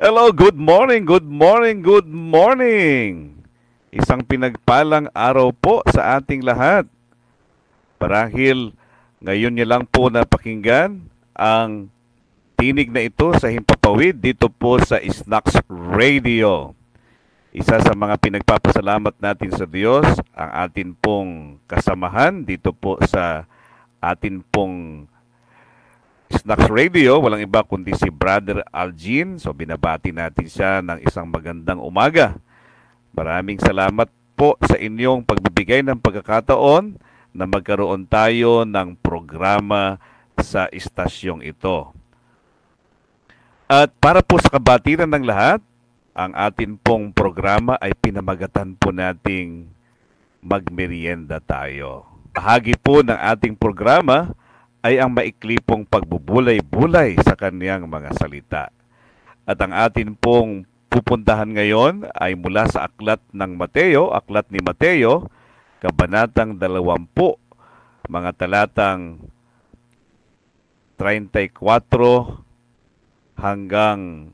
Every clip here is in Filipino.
Hello, good morning, good morning, good morning. Isang pinagpalang araw po sa ating lahat. Marahil ngayon niyo lang po napakinggan ang tinig na ito sa Himpapawid dito po sa Snacks Radio. Isa sa mga pinagpapasalamat natin sa Diyos, ang atin pong kasamahan dito po sa atin pong Snacks Radio, walang iba kundi si Brother Algin. So binabati natin siya ng isang magandang umaga. Maraming salamat po sa inyong pagbibigay ng pagkakataon na magkaroon tayo ng programa sa istasyong ito. At para po sa kabatiran ng lahat, ang atin pong programa ay pinamagatan po nating magmerienda tayo. Bahagi po ng ating programa ay ang maikli pong pagbubulay-bulay sa kaniyang mga salita. At ang atin pong pupuntahan ngayon ay mula sa aklat ni Mateo, kabanatang 20, mga talatang 34 hanggang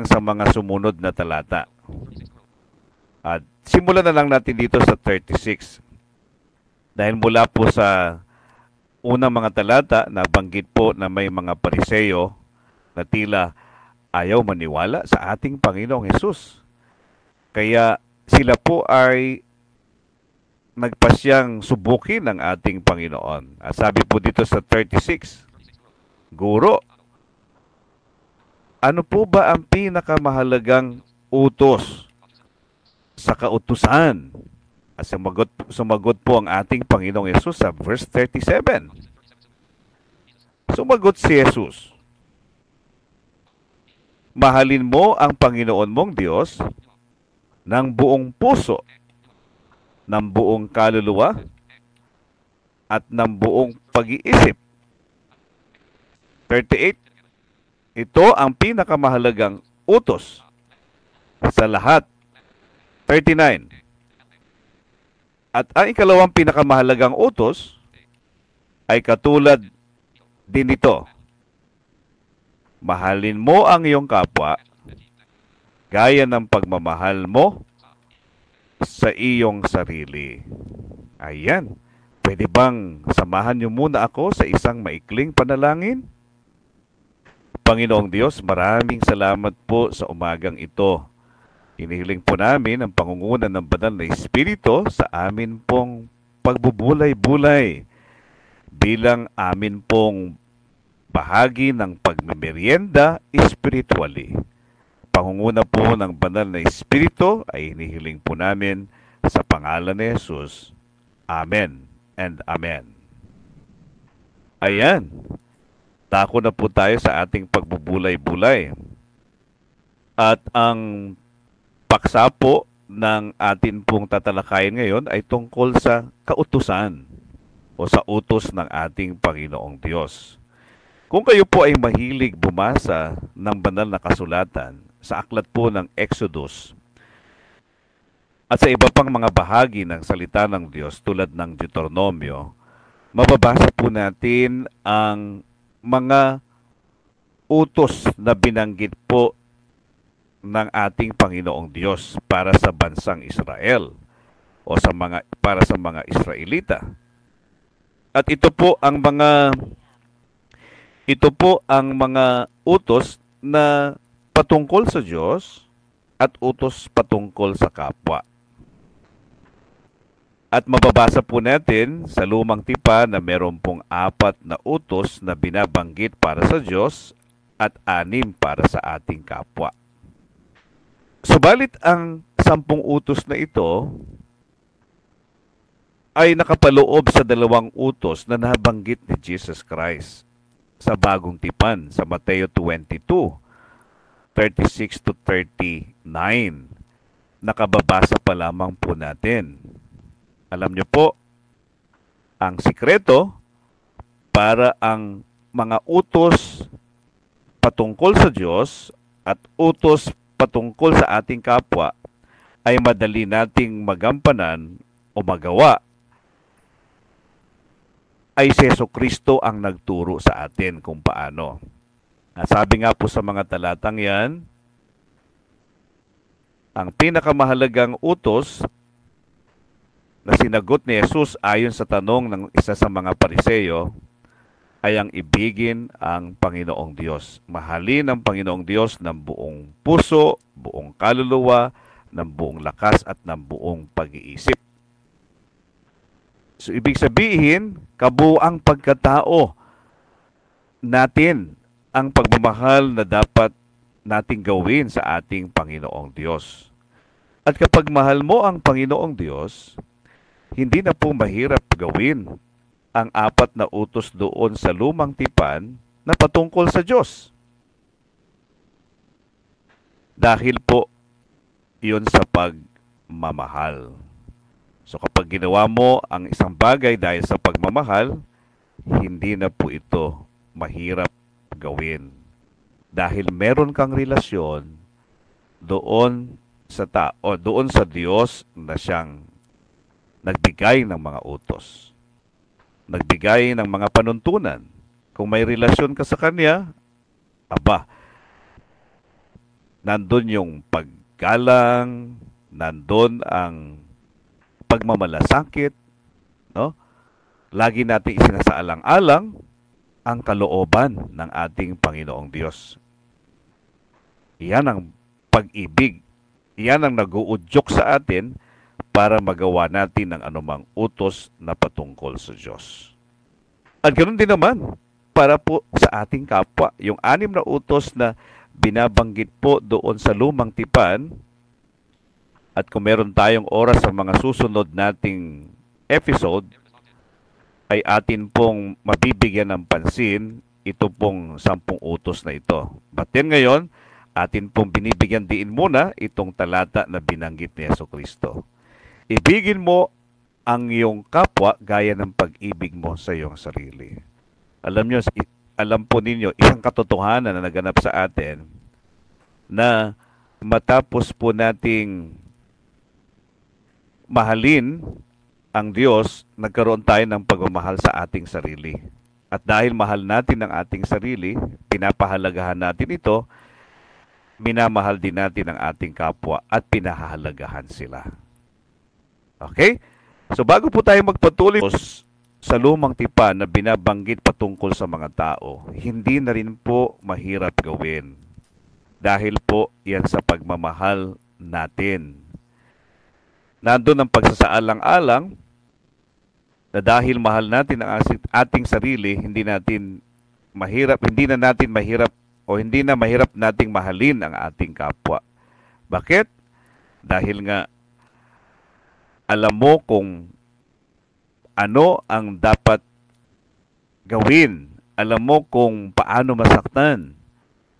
sa mga sumunod na talata. At simulan na lang natin dito sa 36. Dahil mula po sa unang mga talata, nabanggit po na may mga Pariseo na tila ayaw maniwala sa ating Panginoong Hesus. Kaya sila po ay nagpasyang subukin ng ating Panginoon. At sabi po dito sa 36, Guro, ano po ba ang pinakamahalagang utos sa kautusan? At sumagot po ang ating Panginoong Yesus sa verse 37. Sumagot si Jesus, mahalin mo ang Panginoon mong Diyos ng buong puso, ng buong kaluluwa, at ng buong pag-iisip. 38. Ito ang pinakamahalagang utos sa lahat. 39. At ang ikalawang pinakamahalagang utos ay katulad din nito. Mahalin mo ang iyong kapwa gaya ng pagmamahal mo sa iyong sarili. Ayan. Pwede bang samahan niyo muna ako sa isang maikling panalangin? Panginoong Diyos, maraming salamat po sa umagang ito. Inihiling po namin ang pangunguna ng banal na Espiritu sa amin pong pagbubulay-bulay bilang amin pong bahagi ng pagmemerienda spiritually. Pangunguna po ng banal na Espiritu ay inihiling po namin sa pangalan ni Jesus. Amen and Amen. Ayan, tako na po tayo sa ating pagbubulay-bulay. At ang paksa po ng atin pong tatalakayin ngayon ay tungkol sa kautusan o sa utos ng ating Panginoong Diyos. Kung kayo po ay mahilig bumasa ng banal na kasulatan sa aklat po ng Exodus at sa iba pang mga bahagi ng salita ng Diyos tulad ng Deuteronomio, mababasa po natin ang mga utos na binanggit po ng ating Panginoong Diyos para sa bansang Israel o para sa mga Israelita. At ito po ang mga utos na patungkol sa Diyos at utos patungkol sa kapwa. At mababasa po natin sa lumang tipa na meron pong 4 na utos na binabanggit para sa Diyos at 6 para sa ating kapwa. Subalit ang 10 utos na ito ay nakapaloob sa 2 utos na nabanggit ni Jesus Christ sa bagong tipan sa Mateo 22, 36 to 39. Nakababasa pa lamang po natin. Alam niyo po, ang sikreto para ang mga utos patungkol sa Diyos at utos patungkol sa ating kapwa ay madali nating magampanan o magawa ay si Jesucristo ang nagturo sa atin kung paano. Sabi nga po sa mga talatang yan, ang pinakamahalagang utos na sinagot ni Jesus ayon sa tanong ng isa sa mga Pariseyo ay ang ibigin ang Panginoong Diyos. Mahalin ang Panginoong Diyos ng buong puso, buong kaluluwa, ng buong lakas at ng buong pag-iisip. So, ibig sabihin, kabuuang pagkatao natin ang pagmamahal na dapat nating gawin sa ating Panginoong Diyos. At kapag mahal mo ang Panginoong Diyos, hindi na po mahirap gawin ang 4 na utos doon sa lumang tipan na patungkol sa Diyos. Dahil po iyon sa pagmamahal. So kapag ginawa mo ang isang bagay dahil sa pagmamahal, hindi na po ito mahirap gawin. Dahil meron kang relasyon doon sa tao, doon sa Diyos na siyang nagbigay ng mga utos. Nagbigay ng mga panuntunan. Kung may relasyon ka sa Kanya, aba, nandun yung paggalang, nandun ang pagmamalasakit, no? Lagi natin isinasaalang-alang ang kalooban ng ating Panginoong Diyos. Iyan ang pag-ibig. Iyan ang nag-uudyok sa atin para magawa natin ang anumang utos na patungkol sa Diyos. At ganoon din naman para po sa ating kapwa. Yung 6 na utos na binabanggit po doon sa lumang tipan, at kung meron tayong oras sa mga susunod nating episode, ay atin pong mabibigyan ng pansin ito pong 10 utos na ito. But then ngayon, atin pong binibigyan diin muna itong talata na binanggit ni Jesucristo. Ibigin mo ang iyong kapwa gaya ng pag-ibig mo sa iyong sarili. Alam po ninyo, isang katotohanan na naganap sa atin na matapos po nating mahalin ang Diyos, nagkaroon tayo ng pagmamahal sa ating sarili. At dahil mahal natin ang ating sarili, pinapahalagahan natin ito, minamahal din natin ang ating kapwa at pinahahalagahan sila. Okay? So bago po tayo magpatuloy sa lumang tipan na binabanggit patungkol sa mga tao, hindi na rin po mahirap gawin. Dahil po yan sa pagmamahal natin. Nandun ang pagsasaalang-alang na dahil mahal natin ang ating sarili, hindi na natin mahirap o hindi na mahirap nating mahalin ang ating kapwa. Bakit? Dahil nga alam mo kung ano ang dapat gawin. Alam mo kung paano masaktan.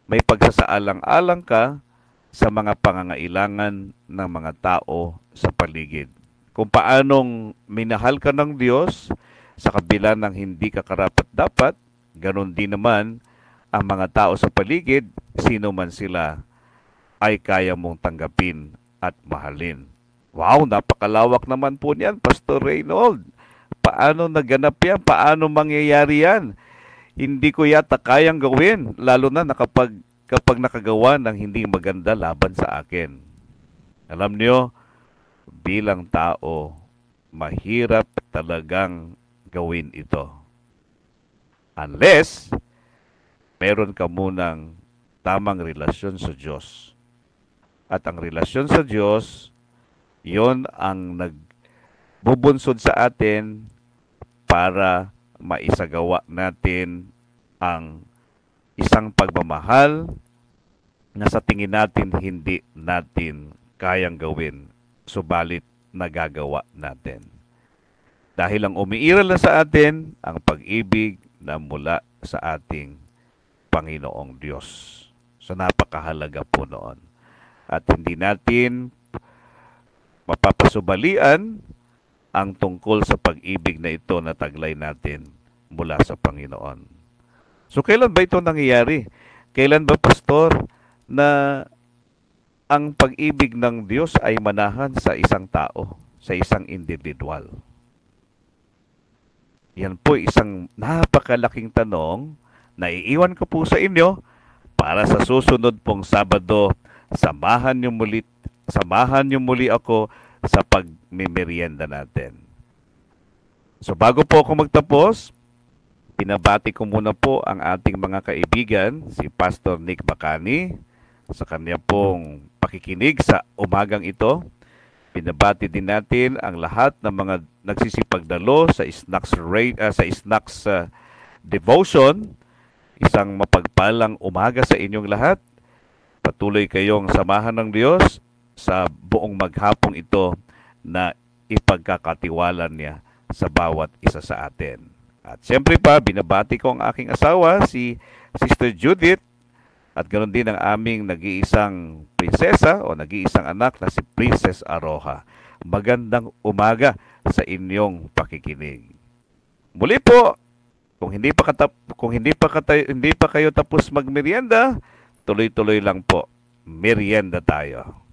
May pagsasaalang-alang ka sa mga pangangailangan ng mga tao sa paligid. Kung paanong minahal ka ng Diyos sa kabila ng hindi ka karapat-dapat, ganun din naman ang mga tao sa paligid, sino man sila, ay kaya mong tanggapin at mahalin. Wow, napakalawak naman po niyan, Pastor Reynold. Paano naganap yan? Paano mangyayari yan? Hindi ko yata kayang gawin, lalo na kapag nakagawa ng hindi maganda laban sa akin. Alam niyo, bilang tao, mahirap talagang gawin ito. Unless, meron ka munang tamang relasyon sa Diyos. At ang relasyon sa Diyos, yon ang nagbubunsod sa atin para maisagawa natin ang isang pagmamahal na sa tingin natin hindi natin kayang gawin, subalit nagagawa natin. Dahil ang umiiral na sa atin ang pag-ibig na mula sa ating Panginoong Diyos. So napakahalaga po noon. At hindi natin mapapasubalian ang tungkol sa pag-ibig na ito na taglay natin mula sa Panginoon. So kailan ba ito nangyayari? Kailan ba, Pastor, na ang pag-ibig ng Diyos ay manahan sa isang tao, sa isang individual? Yan po isang napakalaking tanong na iiwan ko po sa inyo para sa susunod pong Sabado, samahan niyo muli ako sa pagmimerienda natin. So bago po ako magtapos, pinabati ko muna po ang ating mga kaibigan, si Pastor Nick Bacani, sa kanya pong pakikinig sa umagang ito. Pinabati din natin ang lahat ng mga nagsisipagdalo sa Snacks Devotion. Isang mapagpalang umaga sa inyong lahat. Patuloy kayong samahan ng Diyos sa buong maghapong ito na ipagkakatiwalan niya sa bawat isa sa atin. At siyempre pa, binabati ko ang aking asawa, si Sister Judith, at ganoon din ang aming nag-iisang prinsesa o nag-iisang anak na si Princess Aroha. Magandang umaga sa inyong pakikinig. Muli po, kung hindi pa kayo tapos magmerienda, tuloy-tuloy lang po. Merienda tayo.